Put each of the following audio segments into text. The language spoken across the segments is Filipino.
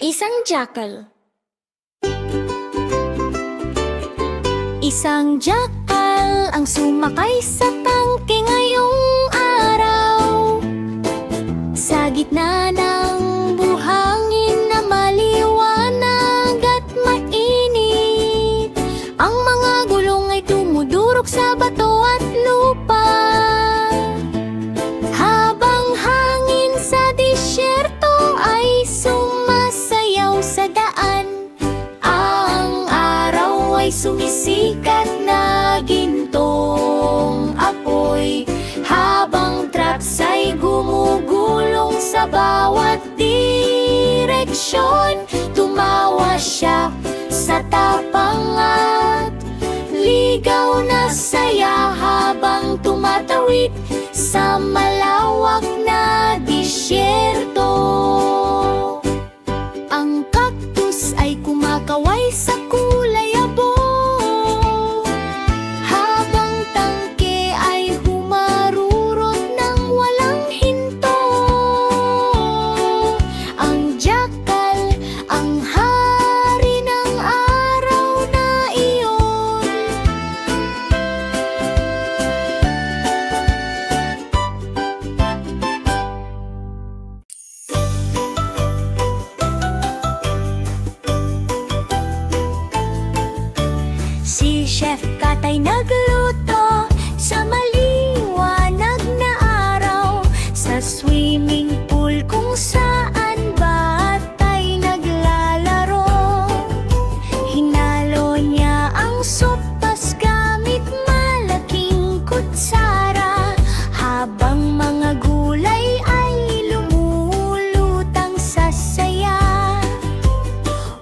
Isang jackal. Isang jackal ang sumakay sa tangke ngayong araw. Sa gitna ng buhangin na maliwanag at mainit, ang mga gulong ay tumudurog sa bato at lupa. Habang hangin sa disyerto ay sumasayaw sa daan, ang araw ay sumisikat na gintong apoy, habang traps ay gumugulong sa bawat direksyon. Tumawa siya sa tapang at ligaw na saya habang tumatawid sa malawak na disyerto. Ang cactus ay kumakaway sa kulay abo, habang tangke ay humarurot ng walang hinto. Ang jackal, ang hari ng araw na iyon. Si Chef Cat ay nagluto sa maliwanag na araw, sa swimming pool kung saan bata ay naglalaro. Hinalo niya ang sopas gamit malaking kutsara, habang mga gulay ay lumulutang sa saya.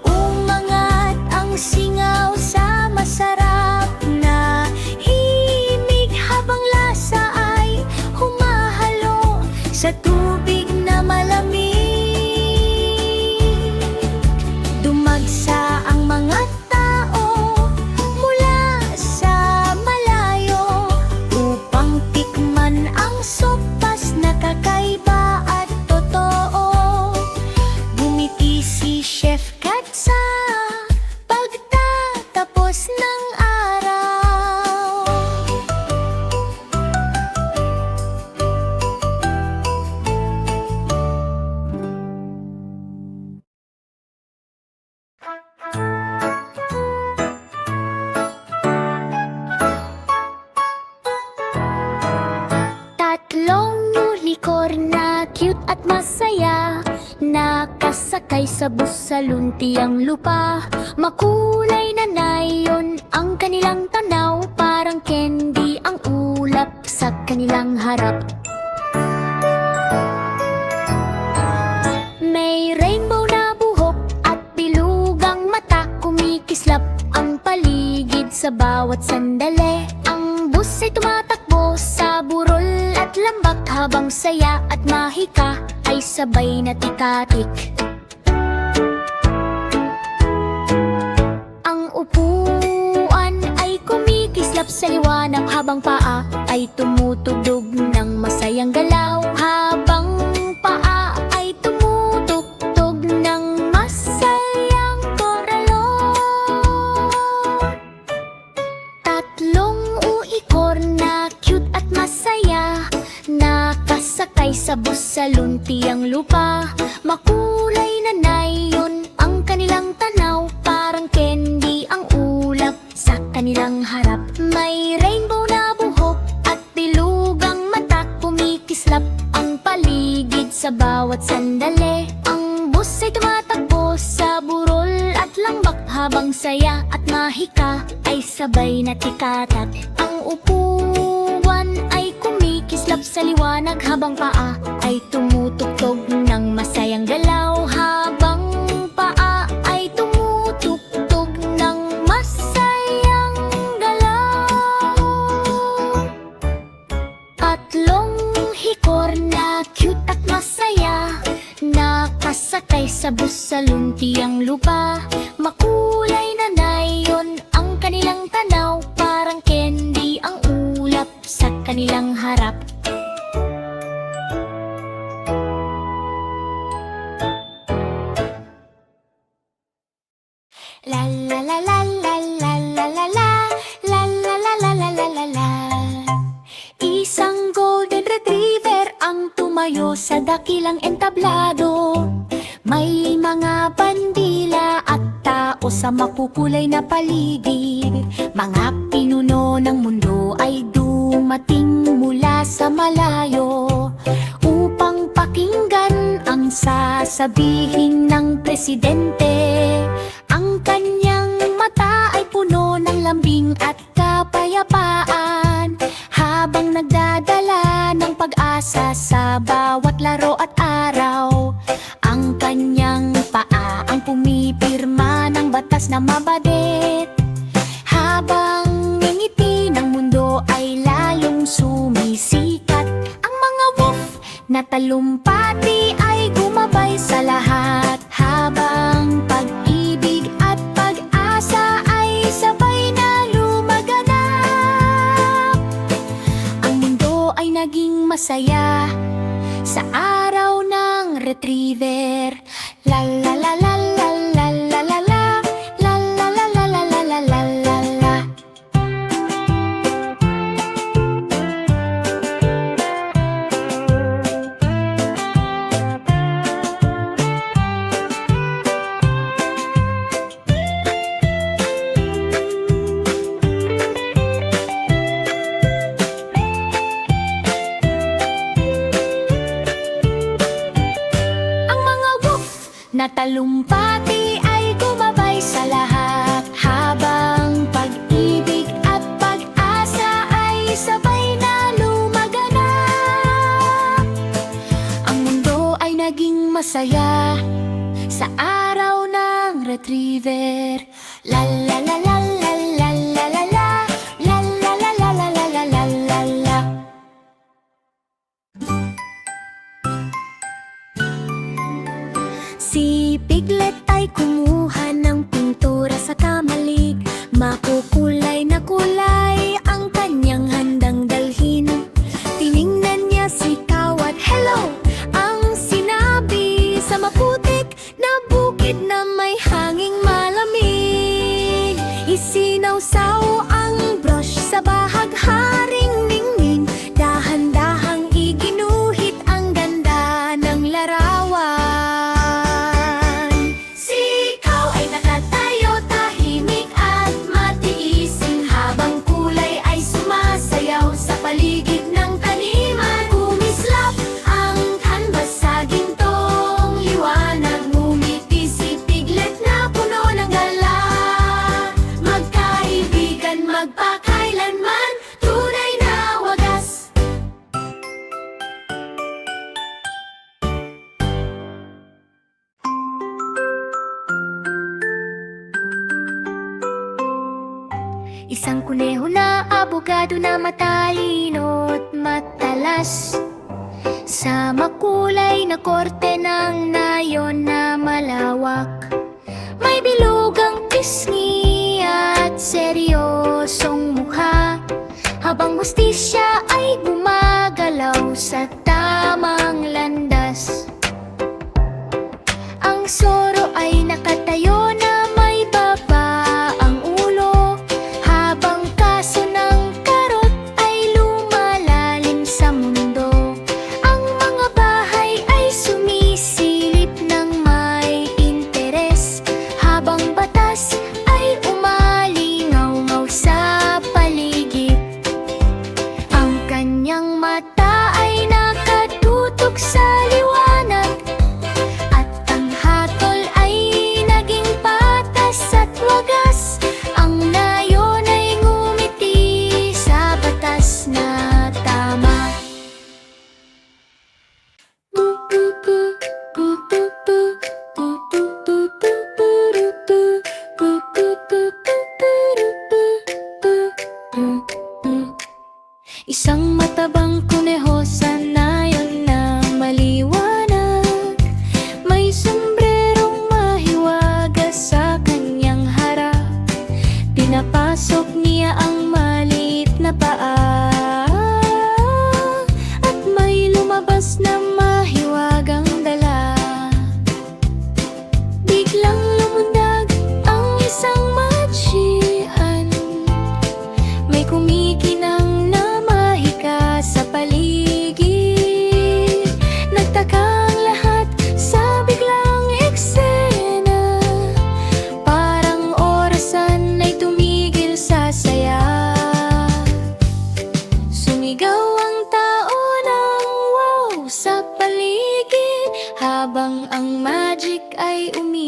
Umangat ang singaw sa masarap na himig, habang lasa ay humahalo sa tubig na malamig. Dumagsa ang mga tao mula sa malayo upang tikman ang sopas na kakaiba at totoo. Bumiti si Chef Cat sa pagtatapos ng araw. Tatlong unicorn na cute at masaya, nakasakay sa bus sa luntiang lupa. Makulay na nayon ang kanilang tanaw, parang candy ang ulap sa kanilang harap. May rainbow na buhok at bilugang mata, kumikislap ang paligid sa bawat sandali. Ang bus ay tumatakbo sa burol at lambak, habang saya at mahika ay sabay na tikatik. Ang upuan ay kumikislap sa liwanag, habang paa ay tumutugtog ng masayang galaw. Habang paa ay tumutugtog ng masayang koralo. Tatlong unicorn na cute at masaya, nakasakay sa bus sa luntiang lupa. Makulay na nayon ang kanilang tanaw, parang candy ang ulap sa kanilang harap. May rainbow na buhok at bilugang mata, kumikislap ang paligid sa bawat sandali. Ang bus ay tumatakbo sa burol at lambak, habang saya at mahika ay sabay na tikatak. Ang upuan ay kumikislap sa liwanag, habang paa ay tumutugtog ng masayang galaw. Habang paa ay tumutugtog ng masayang galaw. Tatlong hikor na cute at masaya, nakasakay sa bus sa luntiang lupa. Makulay na nayon ang kanilang tanaw, parang candy ang ulap sa kanilang harap. La la la la la la la la la la la la la la la la la. Isang golden retriever ang tumayo sa dakilang entablado. May mga bandila at tao sa makukulay na paligid. Mga pinuno ng mundo ay dumating mula sa malayo upang pakinggan ang sasabihin ng presidente. Ang kanyang mata ay puno ng lambing at kapayapaan, habang nagdadala ng pag-asa sa bawat laro at araw. Ang kanyang paa ang pumipirma ng batas na mababit, habang ngingiti ng mundo ay lalong sumisikat. Ang mga wolf na talumpati ay gumabay sa lahat, habang pag-ibig at pag-asa ay sabay na lumaganap. Ang mundo ay naging masaya sa araw ng retriever. La la la la la la la la la la la la la la la la la la la. Na talumpati ay gumabay sa lahat, habang pag-ibig at pag-asa ay sabay na lumaganap. Ang mundo ay naging masaya sa araw ng retriever. La la la la la la la la la la la la la la la la la la la. Si Piglet ay kumuha ng pintura sa kamalig. Makukulay na kulay ang kanyang handang dalhin. Tiningnan niya si Cow at hello ang sinabi sa maputik na bukid na may hanging malamig. Isinawsaw ang brush sa bahagharing ningning. Dahan-dahang iginuhit ang ganda ng larawan. Paligid ng taniman, kumislap ang canvas sa gintong liwanag. Ngumiti si Piglet na puno ng gala. Magkaibigan, magpakailanman, tunay na wagas. Isang kuneho na abogado na matalino't matalas, sa makulay na korte ng nayon na malawak. May bilugang pisngi at seryosong mukha, habang hustisya ay gumagalaw sa tamang landas. Ang soro ay nakatayo na may baba ang ulo, habang kaso ng karot ay lumalalim sa mundo. Ang mga bahay ay sumisilip ng may interes, habang batas ay umalingaw-ngaw sa paligid. Ang kanyang mata ay nakatutok sa